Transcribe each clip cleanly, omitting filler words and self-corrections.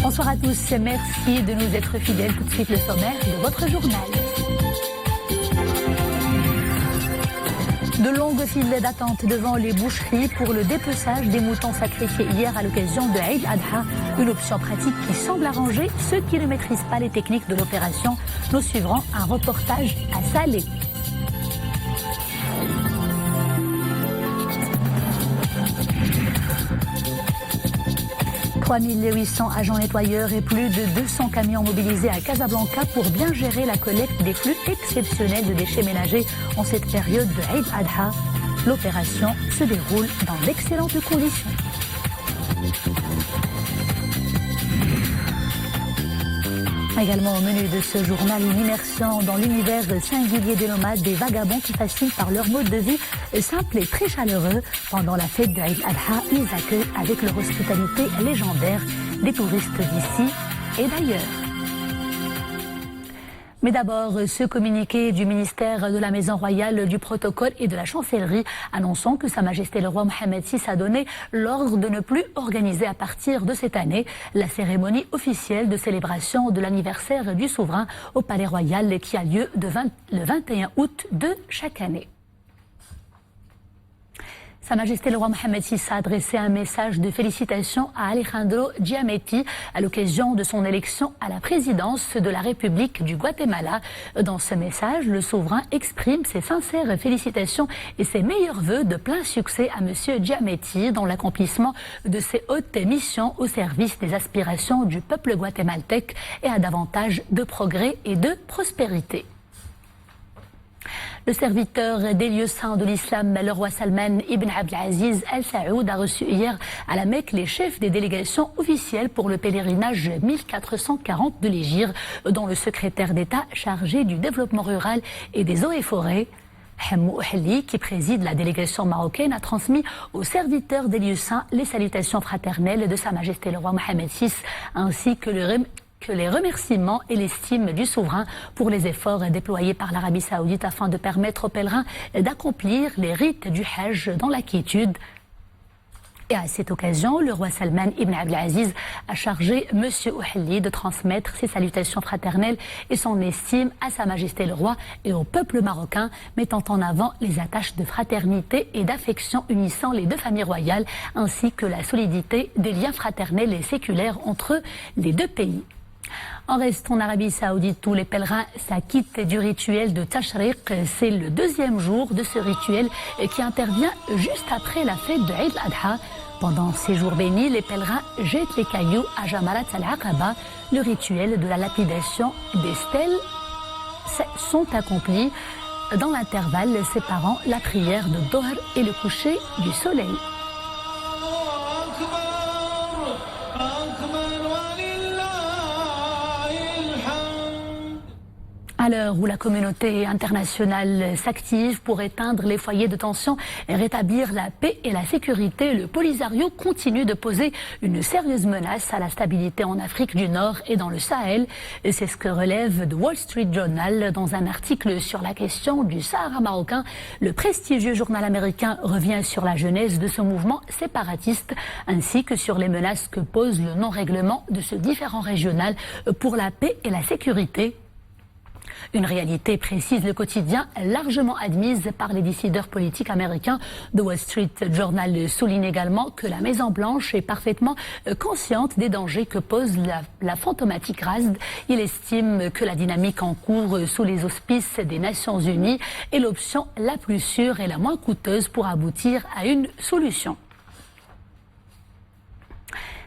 Bonsoir à tous, merci de nous être fidèles. Tout de suite le sommaire de votre journal. De longues files d'attente devant les boucheries pour le dépeçage des moutons sacrifiés hier à l'occasion de Eid Adha. Une option pratique qui semble arranger ceux qui ne maîtrisent pas les techniques de l'opération. Nous suivrons un reportage à Salé. « 3800 agents nettoyeurs et plus de 200 camions mobilisés à Casablanca pour bien gérer la collecte des flux exceptionnels de déchets ménagers en cette période de Eid Adha. L'opération se déroule dans d'excellentes conditions. Également au menu de ce journal, une immersion dans l'univers singulier des nomades, des vagabonds qui fascinent par leur mode de vie simple et très chaleureux. Pendant la fête de Eid Adha, ils accueillent avec leur hospitalité légendaire des touristes d'ici et d'ailleurs. Mais d'abord, ce communiqué du ministère de la Maison Royale, du Protocole et de la Chancellerie annonçant que Sa Majesté le Roi Mohammed VI a donné l'ordre de ne plus organiser à partir de cette année la cérémonie officielle de célébration de l'anniversaire du souverain au Palais Royal qui a lieu le 21 août de chaque année. Sa Majesté le Roi Mohammed VI a adressé un message de félicitations à Alejandro Giammetti à l'occasion de son élection à la présidence de la République du Guatemala. Dans ce message, le souverain exprime ses sincères félicitations et ses meilleurs vœux de plein succès à Monsieur Giammetti dans l'accomplissement de ses hautes missions au service des aspirations du peuple guatémaltèque et à davantage de progrès et de prospérité. Le serviteur des lieux saints de l'islam, le roi Salman ibn Abdelaziz Al Saoud, a reçu hier à la Mecque les chefs des délégations officielles pour le pèlerinage 1440 de l'Hégire, dont le secrétaire d'État chargé du développement rural et des eaux et forêts. Hamou Ouhli, qui préside la délégation marocaine, a transmis aux serviteurs des lieux saints les salutations fraternelles de Sa Majesté le roi Mohammed VI, ainsi que les remerciements et l'estime du souverain pour les efforts déployés par l'Arabie Saoudite afin de permettre aux pèlerins d'accomplir les rites du Hajj dans la quiétude. Et à cette occasion, le roi Salman ibn Abdelaziz a chargé M. Ouhli de transmettre ses salutations fraternelles et son estime à Sa Majesté le roi et au peuple marocain, mettant en avant les attaches de fraternité et d'affection unissant les deux familles royales, ainsi que la solidité des liens fraternels et séculaires entre les deux pays. En restant en Arabie Saoudite, tous les pèlerins s'acquittent du rituel de Tashriq. C'est le deuxième jour de ce rituel qui intervient juste après la fête de Eid al-Adha. Pendant ces jours bénis, les pèlerins jettent les cailloux à Jamarat al-Aqaba. Le rituel de la lapidation des stèles sont accomplis dans l'intervalle séparant la prière de Dohr et le coucher du soleil. À l'heure où la communauté internationale s'active pour éteindre les foyers de tension et rétablir la paix et la sécurité, le Polisario continue de poser une sérieuse menace à la stabilité en Afrique du Nord et dans le Sahel. C'est ce que relève The Wall Street Journal dans un article sur la question du Sahara marocain. Le prestigieux journal américain revient sur la genèse de ce mouvement séparatiste ainsi que sur les menaces que pose le non-règlement de ce différend régional pour la paix et la sécurité. Une réalité, précise le quotidien, largement admise par les décideurs politiques américains. The Wall Street Journal souligne également que la Maison-Blanche est parfaitement consciente des dangers que pose la fantomatique RASD. Il estime que la dynamique en cours sous les auspices des Nations Unies est l'option la plus sûre et la moins coûteuse pour aboutir à une solution.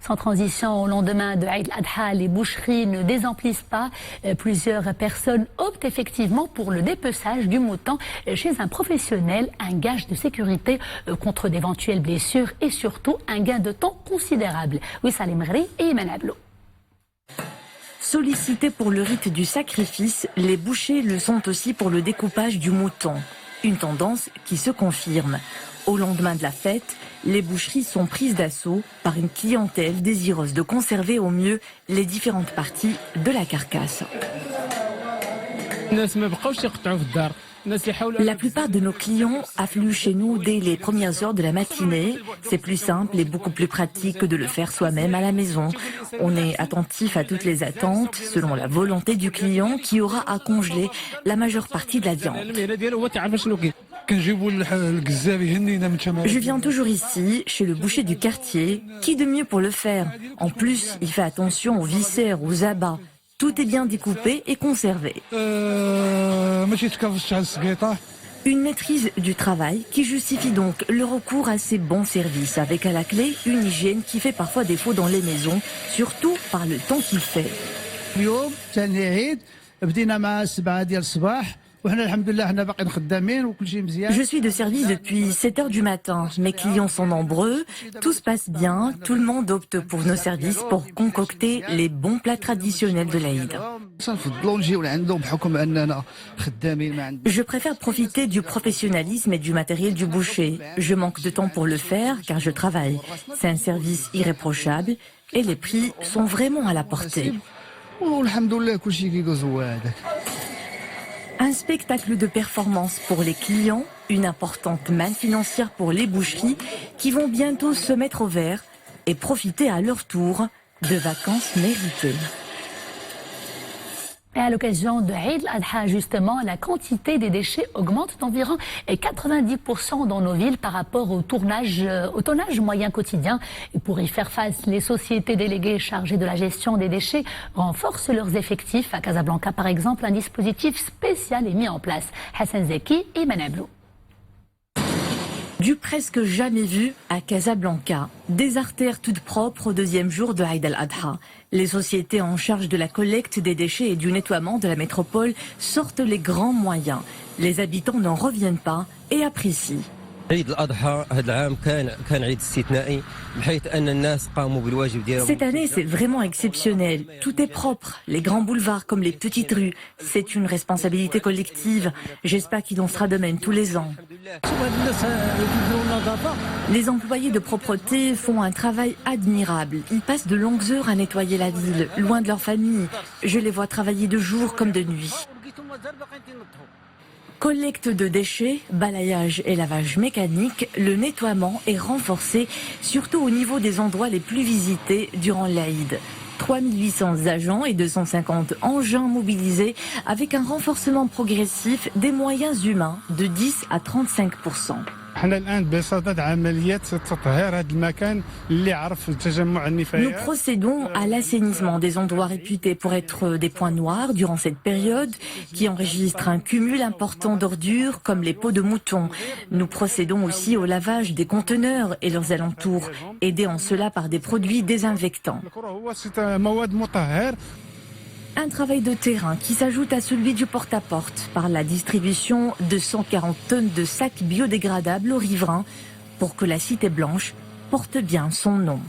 Sans transition, au lendemain de Eid al-Adha, les boucheries ne désemplissent pas. Plusieurs personnes optent effectivement pour le dépeçage du mouton chez un professionnel, un gage de sécurité contre d'éventuelles blessures et surtout un gain de temps considérable. Wissal Mghri et Iman Ablo. Sollicités pour le rite du sacrifice, les bouchers le sont aussi pour le découpage du mouton. Une tendance qui se confirme. Au lendemain de la fête, les boucheries sont prises d'assaut par une clientèle désireuse de conserver au mieux les différentes parties de la carcasse. La plupart de nos clients affluent chez nous dès les premières heures de la matinée. C'est plus simple et beaucoup plus pratique de le faire soi-même à la maison. On est attentif à toutes les attentes selon la volonté du client qui aura à congeler la majeure partie de la viande. Je viens toujours ici, chez le boucher du quartier. Qui de mieux pour le faire? En plus, il fait attention aux viscères, aux abats. Tout est bien découpé et conservé. Une maîtrise du travail qui justifie donc le recours à ces bons services, avec à la clé une hygiène qui fait parfois défaut dans les maisons, surtout par le temps qu'il fait. Je suis de service depuis 7 heures du matin. Mes clients sont nombreux, tout se passe bien, tout le monde opte pour nos services pour concocter les bons plats traditionnels de l'Aïd. Je préfère profiter du professionnalisme et du matériel du boucher. Je manque de temps pour le faire car je travaille. C'est un service irréprochable et les prix sont vraiment à la portée. Un spectacle de performance pour les clients, une importante manne financière pour les boucheries qui vont bientôt se mettre au vert et profiter à leur tour de vacances méritées. Et à l'occasion de Eid al-Adha, justement, la quantité des déchets augmente d'environ 90% dans nos villes par rapport au tonnage moyen quotidien. Et pour y faire face, les sociétés déléguées chargées de la gestion des déchets renforcent leurs effectifs. À Casablanca, par exemple, un dispositif spécial est mis en place. Hassan Zeki et Manablou. Du presque jamais vu à Casablanca. Des artères toutes propres au deuxième jour de Eid al-Adha. Les sociétés en charge de la collecte des déchets et du nettoiement de la métropole sortent les grands moyens. Les habitants n'en reviennent pas et apprécient. Cette année, c'est vraiment exceptionnel. Tout est propre, les grands boulevards comme les petites rues. C'est une responsabilité collective. J'espère qu'il en sera de même tous les ans. Les employés de propreté font un travail admirable. Ils passent de longues heures à nettoyer la ville, loin de leur famille. Je les vois travailler de jour comme de nuit. Collecte de déchets, balayage et lavage mécanique, le nettoiement est renforcé, surtout au niveau des endroits les plus visités durant l'Aïd. 3800 agents et 250 engins mobilisés avec un renforcement progressif des moyens humains de 10 à 35%. Nous procédons à l'assainissement des endroits réputés pour être des points noirs durant cette période qui enregistrent un cumul important d'ordures comme les peaux de mouton. Nous procédons aussi au lavage des conteneurs et leurs alentours, aidés en cela par des produits désinfectants. Un travail de terrain qui s'ajoute à celui du porte-à-porte par la distribution de 140 tonnes de sacs biodégradables aux riverains pour que la Cité Blanche porte bien son nom.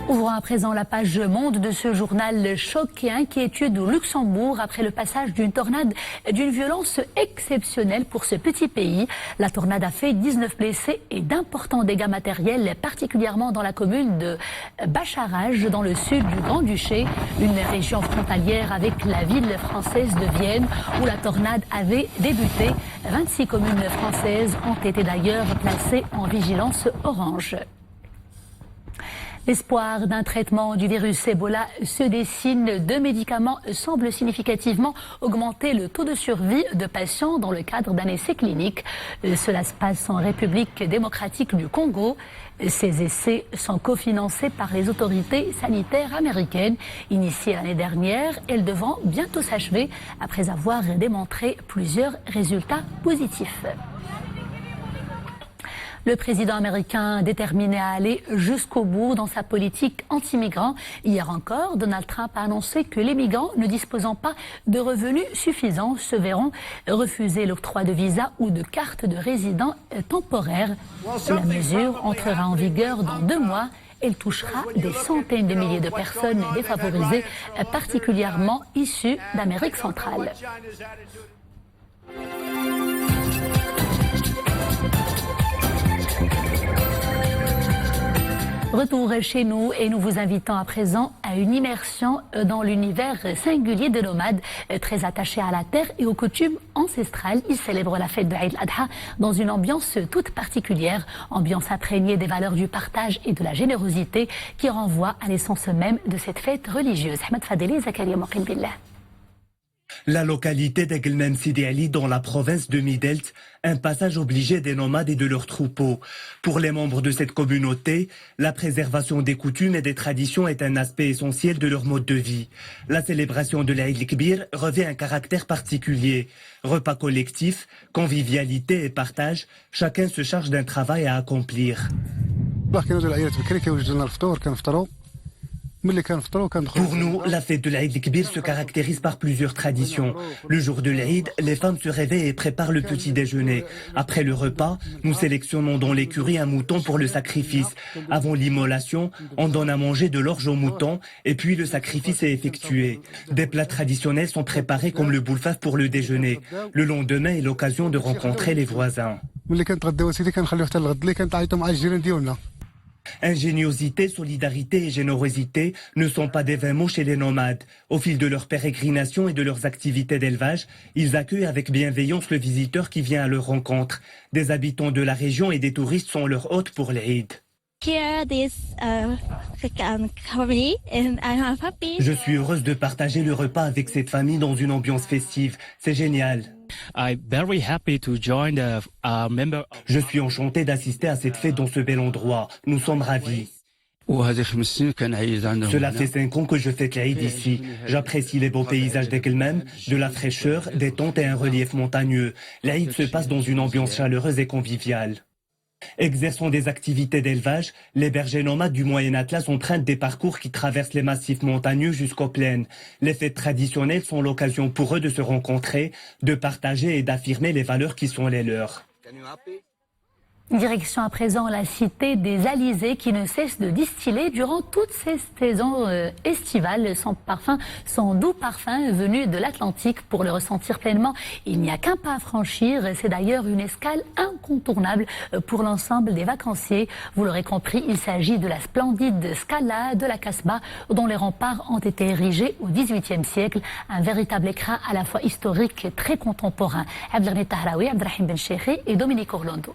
Ouvrons à présent la page Monde de ce journal. Choc et inquiétude au Luxembourg après le passage d'une tornade d'une violence exceptionnelle pour ce petit pays. La tornade a fait 19 blessés et d'importants dégâts matériels, particulièrement dans la commune de Bacharach, dans le sud du Grand-Duché, une région frontalière avec la ville française de Vienne, où la tornade avait débuté. 26 communes françaises ont été d'ailleurs placées en vigilance orange. L'espoir d'un traitement du virus Ebola se dessine. 2 médicaments semblent significativement augmenter le taux de survie de patients dans le cadre d'un essai clinique. Cela se passe en République démocratique du Congo. Ces essais sont cofinancés par les autorités sanitaires américaines. Initiées l'année dernière, elles devront bientôt s'achever après avoir démontré plusieurs résultats positifs. Le président américain déterminé à aller jusqu'au bout dans sa politique anti-migrants. Hier encore, Donald Trump a annoncé que les migrants ne disposant pas de revenus suffisants se verront refuser l'octroi de visa ou de carte de résident temporaire. La mesure entrera en vigueur dans 2 mois. Elle touchera des centaines de milliers de personnes défavorisées, particulièrement issues d'Amérique centrale. Retour chez nous et nous vous invitons à présent à une immersion dans l'univers singulier des nomades, très attachés à la terre et aux coutumes ancestrales. Ils célèbrent la fête de Eid al-Adha dans une ambiance toute particulière, ambiance imprégnée des valeurs du partage et de la générosité qui renvoie à l'essence même de cette fête religieuse. Ahmed Fadeli, Zakaria Moqim Billah. La localité d'Egelmem Sidi Ali dans la province de Midelt, un passage obligé des nomades et de leurs troupeaux. Pour les membres de cette communauté, la préservation des coutumes et des traditions est un aspect essentiel de leur mode de vie. La célébration de l'Aïd el-Kbir revêt un caractère particulier. Repas collectifs, convivialité et partage, chacun se charge d'un travail à accomplir. Pour nous, la fête de l'Aïd el-Kbir se caractérise par plusieurs traditions. Le jour de l'Aïd, les femmes se réveillent et préparent le petit déjeuner. Après le repas, nous sélectionnons dans l'écurie un mouton pour le sacrifice. Avant l'immolation, on donne à manger de l'orge au mouton et puis le sacrifice est effectué. Des plats traditionnels sont préparés comme le boulfaf pour le déjeuner. Le lendemain est l'occasion de rencontrer les voisins. Ingéniosité, solidarité et générosité ne sont pas des vains mots chez les nomades. Au fil de leurs pérégrinations et de leurs activités d'élevage, ils accueillent avec bienveillance le visiteur qui vient à leur rencontre. Des habitants de la région et des touristes sont leurs hôtes pour l'Eid. Je suis heureuse de partager le repas avec cette famille dans une ambiance festive. C'est génial. Je suis enchanté d'assister à cette fête dans ce bel endroit. Nous sommes ravis. Cela fait 5 ans que je fête l'Aïd ici. J'apprécie les beaux paysages d'Egelmem, de la fraîcheur, des tentes et un relief montagneux. L'Aïd se passe dans une ambiance chaleureuse et conviviale. Exerçant des activités d'élevage, les bergers nomades du Moyen Atlas empruntent des parcours qui traversent les massifs montagneux jusqu'aux plaines. Les fêtes traditionnelles sont l'occasion pour eux de se rencontrer, de partager et d'affirmer les valeurs qui sont les leurs. Direction à présent la cité des Alizés qui ne cesse de distiller durant toutes ces saisons estivales son doux parfum venu de l'Atlantique. Pour le ressentir pleinement, il n'y a qu'un pas à franchir. C'est d'ailleurs une escale incontournable pour l'ensemble des vacanciers. Vous l'aurez compris, il s'agit de la splendide Scala de la Casbah dont les remparts ont été érigés au XVIIIe siècle. Un véritable écrin à la fois historique et très contemporain. Abdelghani Tahraoui, Abdelrahim Ben Cheikhi et Dominique Orlando.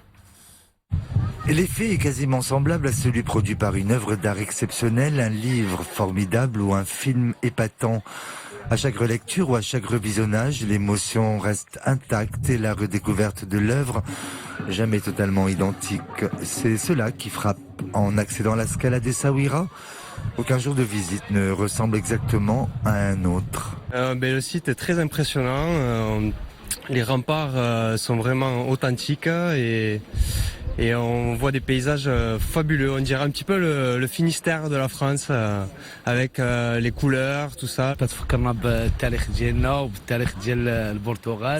L'effet est quasiment semblable à celui produit par une œuvre d'art exceptionnelle, un livre formidable ou un film épatant. À chaque relecture ou à chaque revisionnage, l'émotion reste intacte et la redécouverte de l'œuvre jamais totalement identique. C'est cela qui frappe en accédant à la Scala d'Essaouira. Aucun jour de visite ne ressemble exactement à un autre. Le site est très impressionnant. Les remparts sont vraiment authentiques et on voit des paysages fabuleux. On dirait un petit peu le Finistère de la France avec les couleurs, tout ça.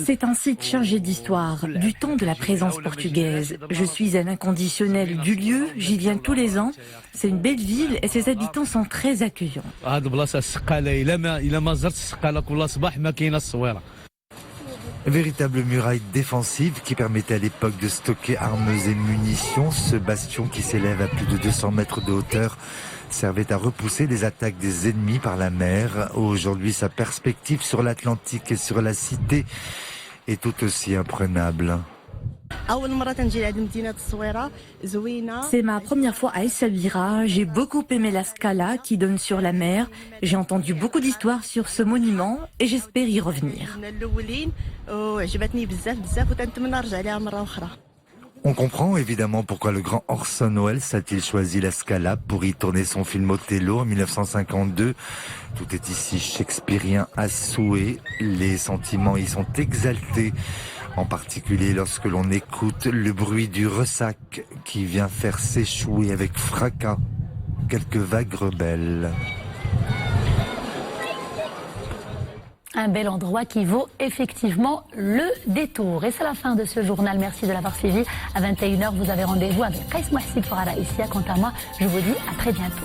C'est un site chargé d'histoire, du temps de la présence portugaise. Je suis un inconditionnel du lieu, j'y viens tous les ans. C'est une belle ville et ses habitants sont très accueillants. Véritable muraille défensive qui permettait à l'époque de stocker armes et munitions. Ce bastion qui s'élève à plus de 200 mètres de hauteur servait à repousser les attaques des ennemis par la mer. Aujourd'hui, sa perspective sur l'Atlantique et sur la cité est tout aussi imprenable. C'est ma première fois à Essaouira. J'ai beaucoup aimé la Scala qui donne sur la mer. J'ai entendu beaucoup d'histoires sur ce monument et j'espère y revenir. On comprend évidemment pourquoi le grand Orson Welles a-t-il choisi la Scala pour y tourner son film Othello en 1952. Tout est ici shakespearien à souhait. Les sentiments y sont exaltés. En particulier lorsque l'on écoute le bruit du ressac qui vient faire s'échouer avec fracas quelques vagues rebelles. Un bel endroit qui vaut effectivement le détour. Et c'est la fin de ce journal. Merci de l'avoir suivi. À 21h, vous avez rendez-vous avec Kaïs Mohsid pour Araïsia. Quant à moi, je vous dis à très bientôt.